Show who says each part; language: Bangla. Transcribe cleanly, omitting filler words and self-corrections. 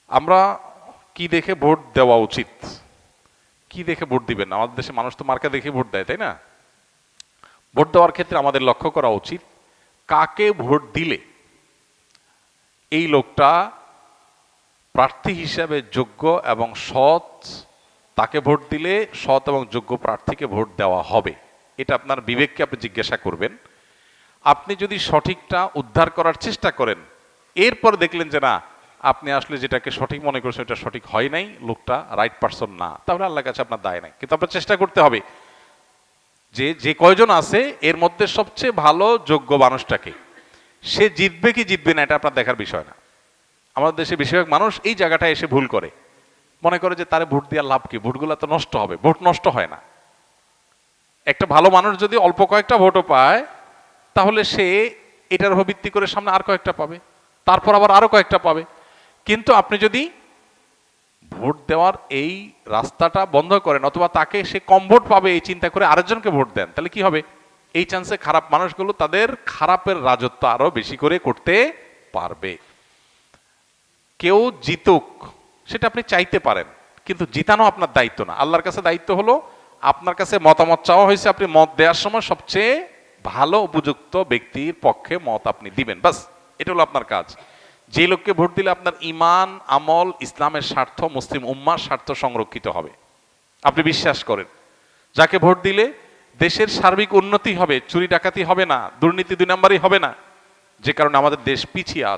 Speaker 1: আমরা কি দেখে ভোট দেওয়া উচিত, কি দেখে ভোট দিবেন? আমাদের দেশে মানুষ তো মার্কা দেখে ভোট দেয়, তাই না? ভোট দেওয়ার ক্ষেত্রে আমাদের লক্ষ্য করা উচিত কাকে ভোট দিলে এই লোকটা প্রার্থী হিসাবে যোগ্য এবং সৎ, তাকে ভোট দিলে সৎ এবং যোগ্য প্রার্থীকে ভোট দেওয়া হবে। এটা আপনার বিবেককে আপনি জিজ্ঞাসা করবেন। আপনি যদি সঠিকটা উদ্ধার করার চেষ্টা করেন, এরপর দেখলেন যে না, আপনি আসলে যেটাকে সঠিক মনে করছেন এটা সঠিক হয় নাই, লোকটা রাইট পারসন না, তাহলে আল্লাহর কাছে আপনার দায় নাই। কিন্তু আপনার চেষ্টা করতে হবে যে যে কয়জন আছে এর মধ্যে সবচেয়ে ভালো যোগ্য মানুষটাকে, সে জিতবে কি জিতবে না এটা আপনার দেখার বিষয় না। আমাদের দেশে বেশিরভাগ মানুষ এই জায়গাটায় এসে ভুল করে, মনে করে যে তারে ভোট দেওয়ার লাভ কি, ভোটগুলো তো নষ্ট হবে। ভোট নষ্ট হয় না। একটা ভালো মানুষ যদি অল্প কয়েকটা ভোটও পায়, তাহলে সে এটার উপর ভিত্তি করে সামনে আর কয়েকটা পাবে, তারপর আবার আরো কয়েকটা পাবে। কিন্তু আপনি যদি ভোট দেওয়ার এই রাস্তাটা বন্ধ করেন, অথবা তাকে সে কম ভোট পাবে এই চিন্তা করে আরেকজনকে ভোট দেন, তাহলে কি হবে? এই চান্সে খারাপ মানুষগুলো তাদের খারাপের রাজত্ব আরো বেশি করে করতে পারবে। কেউ জিতুক সেটা আপনি চাইতে পারেন, কিন্তু জিতানো আপনার দায়িত্ব না। আল্লাহর কাছে দায়িত্ব হলো, আপনার কাছে মতামত চাওয়া হয়েছে, আপনি মত দেওয়ার সময় সবচেয়ে ভালো উপযুক্ত ব্যক্তির পক্ষে মত আপনি দিবেন, বাস। এটা হলো আপনার কাজ। যে লোককে ভোট দিলে আপনার ইমান, আমল, ইসলামের স্বার্থ, মুসলিম উম্মার স্বার্থ সংরক্ষিত হবে, আপনি বিশ্বাস করেন। যাকে ভোট দিলে দেশের সার্বিক উন্নতি হবে, চুরি ডাকাতি হবে না, দুর্নীতি 2 নম্বরই হবে না, যে কারণে আমাদের দেশ পিছিয়ে আছে।